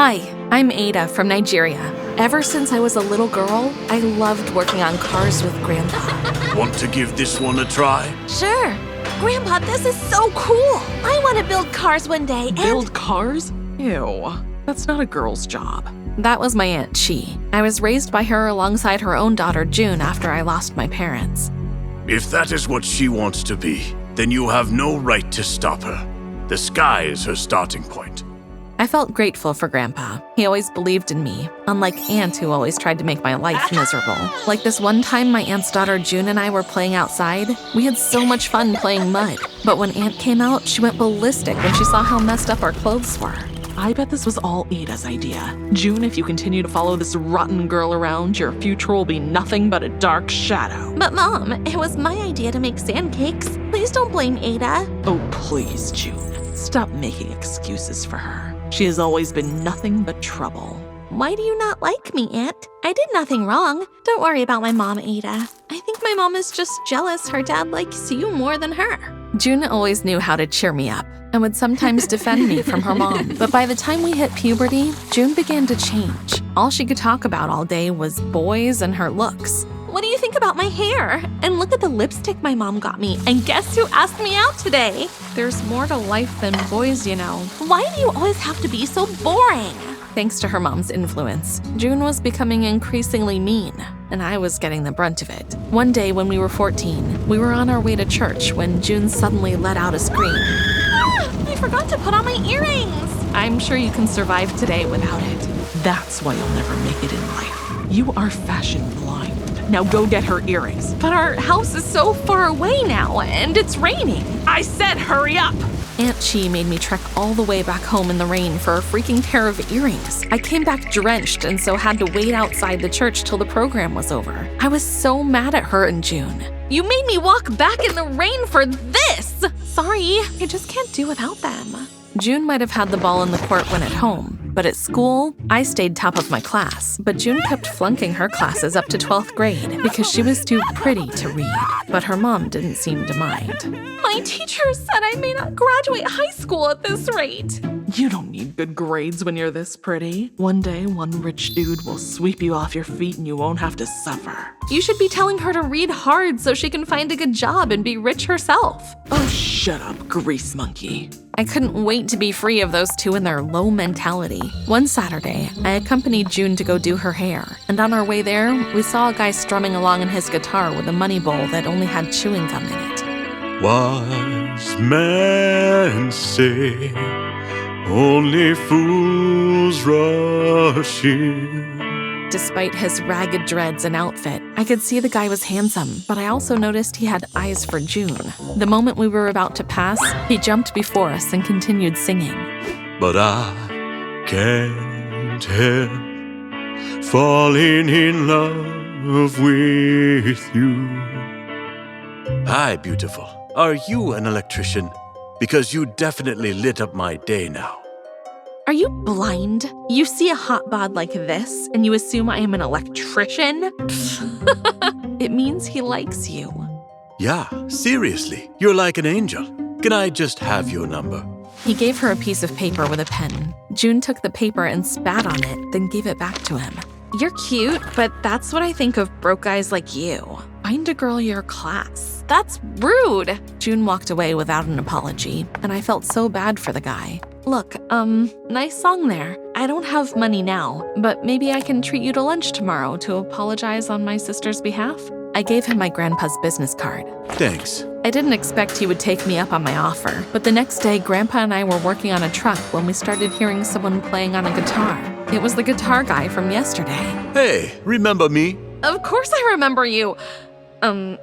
Hi, I'm Ada from Nigeria. Ever since I was a little girl, I loved working on cars with Grandpa. Want to give this one a try? Sure. Grandpa, this is so cool. I want to build cars one day and— Build cars? Ew. That's not a girl's job. That was my Aunt Chi. I was raised by her alongside her own daughter June after I lost my parents. If that is what she wants to be, then you have no right to stop her. The sky is her starting point. I felt grateful for Grandpa. He always believed in me, unlike Aunt who always tried to make my life miserable. Like this one time my aunt's daughter June and I were playing outside. We had so much fun playing mud. But when Aunt came out, she went ballistic when she saw how messed up our clothes were. I bet this was all Ada's idea. June, if you continue to follow this rotten girl around, your future will be nothing but a dark shadow. But Mom, it was my idea to make sand cakes. Please don't blame Ada. Oh, please, June. Stop making excuses for her. She has always been nothing but trouble. Why do you not like me, Aunt? I did nothing wrong. Don't worry about my mom, Ada. I think my mom is just jealous her dad likes you more than her. June always knew how to cheer me up and would sometimes defend me from her mom. But by the time we hit puberty, June began to change. All she could talk about all day was boys and her looks. What do you think about my hair? And look at the lipstick my mom got me. And guess who asked me out today? There's more to life than boys, you know. Why do you always have to be so boring? Thanks to her mom's influence, June was becoming increasingly mean, and I was getting the brunt of it. One day when we were 14, we were on our way to church when June suddenly let out a scream. I forgot to put on my earrings. I'm sure you can survive today without it. That's why you'll never make it in life. You are fashion blind. Now go get her earrings. But our house is so far away now, and it's raining. I said hurry up! Aunt Chi made me trek all the way back home in the rain for a freaking pair of earrings. I came back drenched and so had to wait outside the church till the program was over. I was so mad at her and June. You made me walk back in the rain for this! Sorry, I just can't do without them. June might have had the ball in the court when at home, but at school, I stayed top of my class. But June kept flunking her classes up to 12th grade because she was too pretty to read. But her mom didn't seem to mind. My teacher said I may not graduate high school at this rate. You don't need good grades when you're this pretty. One day, one rich dude will sweep you off your feet and you won't have to suffer. You should be telling her to read hard so she can find a good job and be rich herself. Oh, shut up, grease monkey. I couldn't wait to be free of those two and their low mentality. One Saturday, I accompanied June to go do her hair, and on our way there, we saw a guy strumming along on his guitar with a money bowl that only had chewing gum in it. Wise men say only fools rush in. Despite his ragged dreads and outfit, I could see the guy was handsome, but I also noticed he had eyes for June. The moment we were about to pass, he jumped before us and continued singing. But I can't help falling in love with you. Hi, beautiful. Are you an electrician? Because you definitely lit up my day now. Are you blind? You see a hot bod like this, and you assume I am an electrician? It means he likes you. Yeah, seriously, you're like an angel. Can I just have your number? He gave her a piece of paper with a pen. June took the paper and spat on it, then gave it back to him. You're cute, but that's what I think of broke guys like you. Find a girl your class. That's rude. June walked away without an apology, and I felt so bad for the guy. Look, nice song there. I don't have money now, but maybe I can treat you to lunch tomorrow to apologize on my sister's behalf. I gave him my grandpa's business card. Thanks. I didn't expect he would take me up on my offer, but the next day, Grandpa and I were working on a truck when we started hearing someone playing on a guitar. It was the guitar guy from yesterday. Hey, remember me? Of course I remember you. A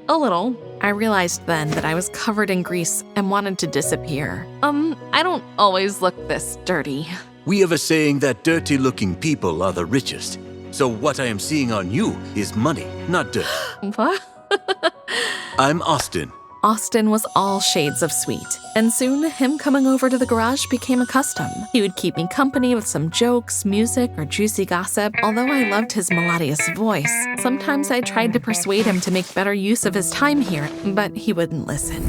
little. I realized then that I was covered in grease and wanted to disappear. I don't always look this dirty. We have a saying that dirty-looking people are the richest. So what I am seeing on you is money, not dirt. What? I'm Austin. Austin was all shades of sweet, and soon him coming over to the garage became a custom. He would keep me company with some jokes, music, or juicy gossip. Although I loved his melodious voice, sometimes I tried to persuade him to make better use of his time here, but he wouldn't listen.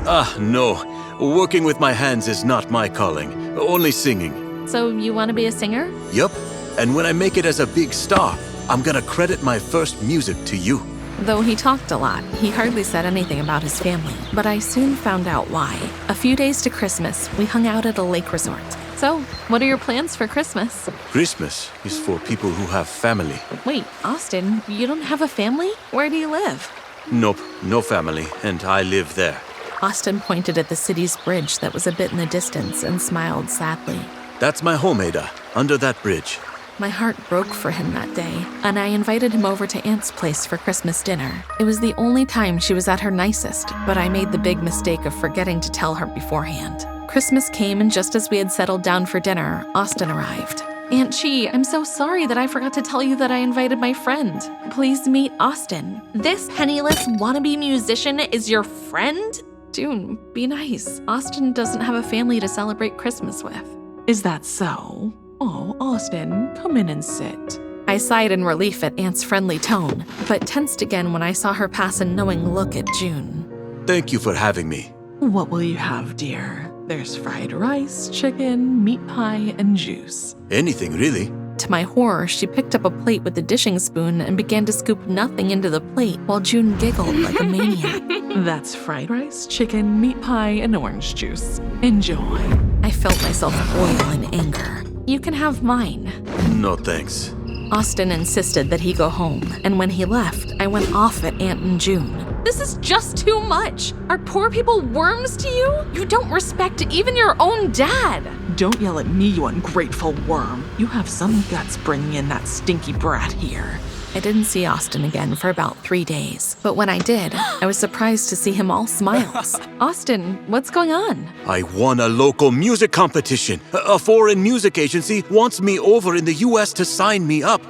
No. Working with my hands is not my calling, only singing. So you want to be a singer? Yup. And when I make it as a big star, I'm gonna credit my first music to you. Though he talked a lot, he hardly said anything about his family. But I soon found out why. A few days to Christmas, we hung out at a lake resort. So, what are your plans for Christmas? Christmas is for people who have family. Wait, Austin, you don't have a family? Where do you live? Nope, no family, and I live there. Austin pointed at the city's bridge that was a bit in the distance and smiled sadly. That's my home, Ada, under that bridge. My heart broke for him that day, and I invited him over to Aunt's place for Christmas dinner. It was the only time she was at her nicest, but I made the big mistake of forgetting to tell her beforehand. Christmas came, and just as we had settled down for dinner, Austin arrived. Aunt Chi, I'm so sorry that I forgot to tell you that I invited my friend. Please meet Austin. This penniless wannabe musician is your friend? June, be nice. Austin doesn't have a family to celebrate Christmas with. Is that so? Oh, Austin, come in and sit. I sighed in relief at Aunt's friendly tone, but tensed again when I saw her pass a knowing look at June. Thank you for having me. What will you have, dear? There's fried rice, chicken, meat pie, and juice. Anything, really. To my horror, she picked up a plate with a dishing spoon and began to scoop nothing into the plate while June giggled like a maniac. That's fried rice, chicken, meat pie, and orange juice. Enjoy. I felt myself boil in anger. You can have mine. No thanks. Austin insisted that he go home, and when he left, I went off at Aunt and June. This is just too much. Are poor people worms to you? You don't respect even your own dad. Don't yell at me, you ungrateful worm. You have some guts bringing in that stinky brat here. I didn't see Austin again for about 3 days, but when I did, I was surprised to see him all smiles. Austin, what's going on? I won a local music competition. A foreign music agency wants me over in the US to sign me up.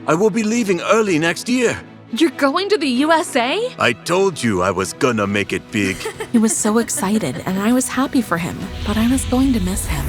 I will be leaving early next year. You're going to the USA? I told you I was gonna make it big. He was so excited, and I was happy for him, but I was going to miss him.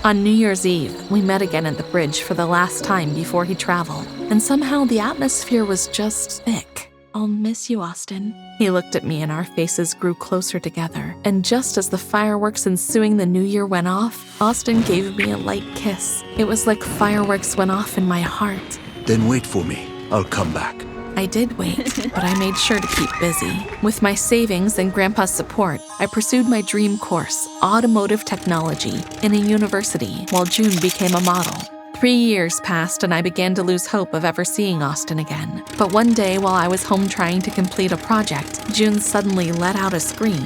On New Year's Eve, we met again at the bridge for the last time before he traveled, and somehow the atmosphere was just thick. I'll miss you, Austin. He looked at me and our faces grew closer together, and just as the fireworks ensuing the new year went off, Austin gave me a light kiss. It was like fireworks went off in my heart. Then wait for me. I'll come back. I did wait, but I made sure to keep busy. With my savings and Grandpa's support, I pursued my dream course, automotive technology, in a university, while June became a model. 3 years passed and I began to lose hope of ever seeing Austin again. But one day, while I was home trying to complete a project, June suddenly let out a scream.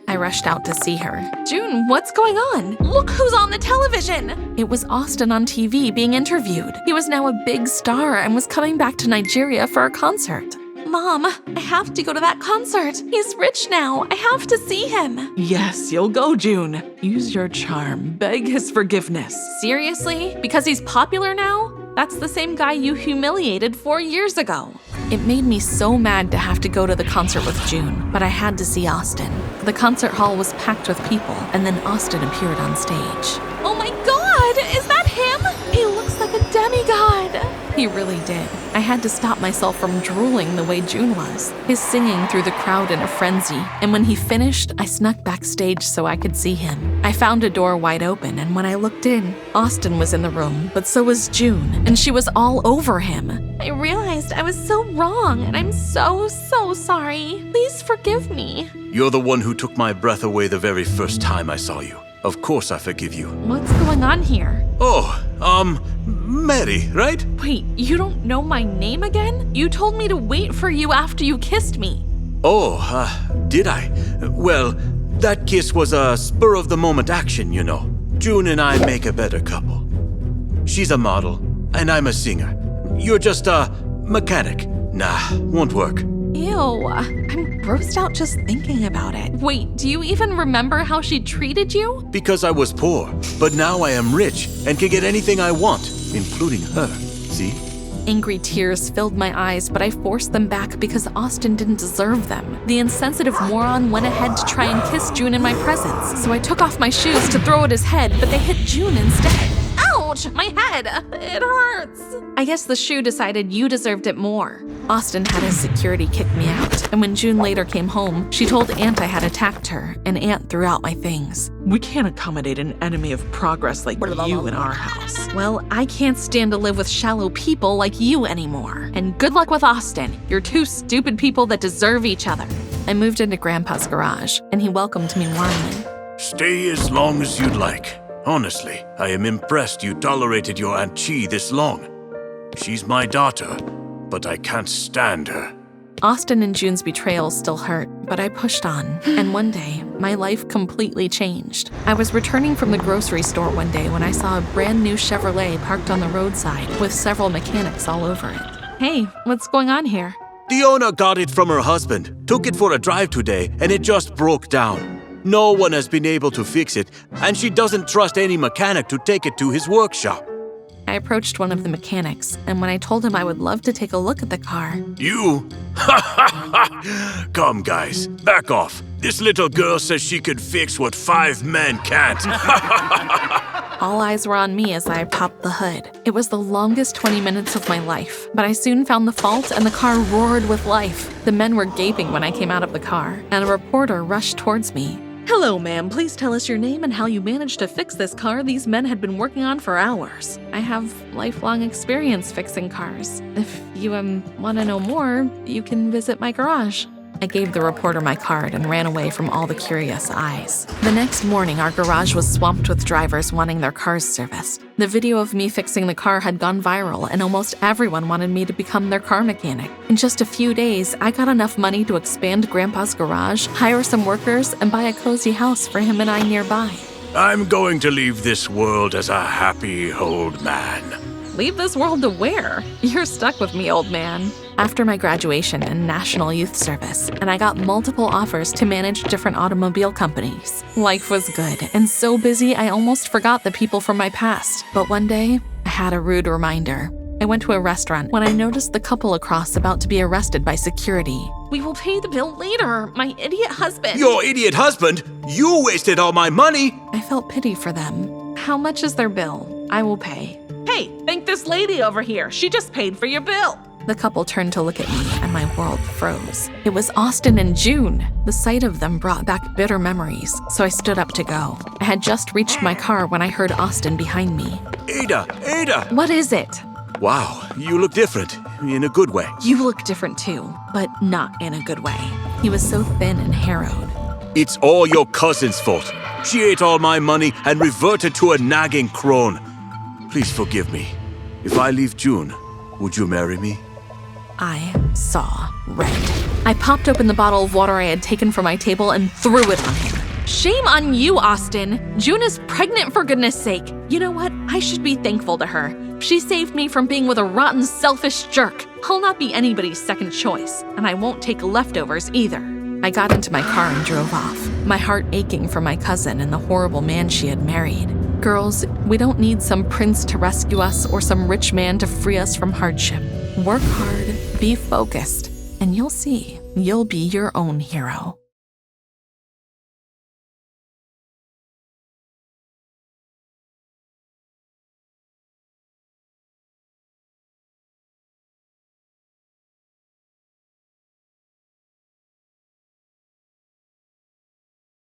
I rushed out to see her. June, what's going on? Look who's on the television! It was Austin on TV being interviewed. He was now a big star and was coming back to Nigeria for a concert. Mom, I have to go to that concert. He's rich now. I have to see him. Yes, you'll go, June. Use your charm. Beg his forgiveness. Seriously? Because he's popular now? That's the same guy you humiliated 4 years ago. It made me so mad to have to go to the concert with June, but I had to see Austin. The concert hall was packed with people, and then Austin appeared on stage. Oh my God! Is that him? He looks like a demigod! He really did. I had to stop myself from drooling the way June was. His singing threw the crowd in a frenzy, and when he finished, I snuck backstage so I could see him. I found a door wide open, and when I looked in, Austin was in the room, but so was June, and she was all over him. I realized I was so wrong, and I'm so sorry. Please forgive me. You're the one who took my breath away the very first time I saw you. Of course I forgive you. What's going on here? Oh, Mary, right? Wait, you don't know my name again? You told me to wait for you after you kissed me. Oh, did I? Well, that kiss was a spur-of-the-moment action, you know. June and I make a better couple. She's a model, and I'm a singer. You're just a mechanic. Nah, won't work. Ew, I'm grossed out just thinking about it. Wait, do you even remember how she treated you? Because I was poor, but now I am rich and can get anything I want, including her. See? Angry tears filled my eyes, but I forced them back because Austin didn't deserve them. The insensitive moron went ahead to try and kiss June in my presence, so I took off my shoes to throw at his head, but they hit June instead. Ouch! Ouch, my head, it hurts. I guess the shoe decided you deserved it more. Austin had his security kick me out, and when June later came home, she told Aunt I had attacked her, and Aunt threw out my things. We can't accommodate an enemy of progress like you in our house. Well, I can't stand to live with shallow people like you anymore. And good luck with Austin. You're two stupid people that deserve each other. I moved into Grandpa's garage, and he welcomed me warmly. Stay as long as you'd like. Honestly, I am impressed you tolerated your Aunt Chi this long. She's my daughter, but I can't stand her. Austin and June's betrayal still hurt, but I pushed on. And one day, my life completely changed. I was returning from the grocery store one day when I saw a brand new Chevrolet parked on the roadside with several mechanics all over it. Hey, what's going on here? The owner got it from her husband, took it for a drive today, and it just broke down. No one has been able to fix it, and she doesn't trust any mechanic to take it to his workshop. I approached one of the mechanics, and when I told him I would love to take a look at the car, You? Come, guys, back off. This little girl says she could fix what 5 men can't. all eyes were on me as I popped the hood. It was the longest 20 minutes of my life, but I soon found the fault and the car roared with life. The men were gaping when I came out of the car, and a reporter rushed towards me. Hello, ma'am. Please tell us your name and how you managed to fix this car these men had been working on for hours. I have lifelong experience fixing cars. If you want to know more, you can visit my garage. I gave the reporter my card and ran away from all the curious eyes. The next morning, our garage was swamped with drivers wanting their cars serviced. The video of me fixing the car had gone viral, and almost everyone wanted me to become their car mechanic. In just a few days, I got enough money to expand Grandpa's garage, hire some workers, and buy a cozy house for him and I nearby. I'm going to leave this world as a happy old man. Leave this world to where? You're stuck with me, old man. After my graduation and National Youth Service, and I got multiple offers to manage different automobile companies. Life was good, and so busy I almost forgot the people from my past. But one day, I had a rude reminder. I went to a restaurant when I noticed the couple across about to be arrested by security. We will pay the bill later, my idiot husband. Your idiot husband? You wasted all my money! I felt pity for them. How much is their bill? I will pay. Hey, thank this lady over here. She just paid for your bill. The couple turned to look at me, and my world froze. It was Austin and June. The sight of them brought back bitter memories, so I stood up to go. I had just reached my car when I heard Austin behind me. Ada! What is it? Wow, you look different, in a good way. You look different too, but not in a good way. He was so thin and harrowed. It's all your cousin's fault. She ate all my money and reverted to a nagging crone. Please forgive me. If I leave June, would you marry me? I saw red. I popped open the bottle of water I had taken from my table and threw it on him. Shame on you, Austin. June is pregnant, for goodness sake. You know what? I should be thankful to her. She saved me from being with a rotten, selfish jerk. I'll not be anybody's second choice, and I won't take leftovers either. I got into my car and drove off, my heart aching for my cousin and the horrible man she had married. Girls, we don't need some prince to rescue us or some rich man to free us from hardship. Work hard, be focused, and you'll see, you'll be your own hero.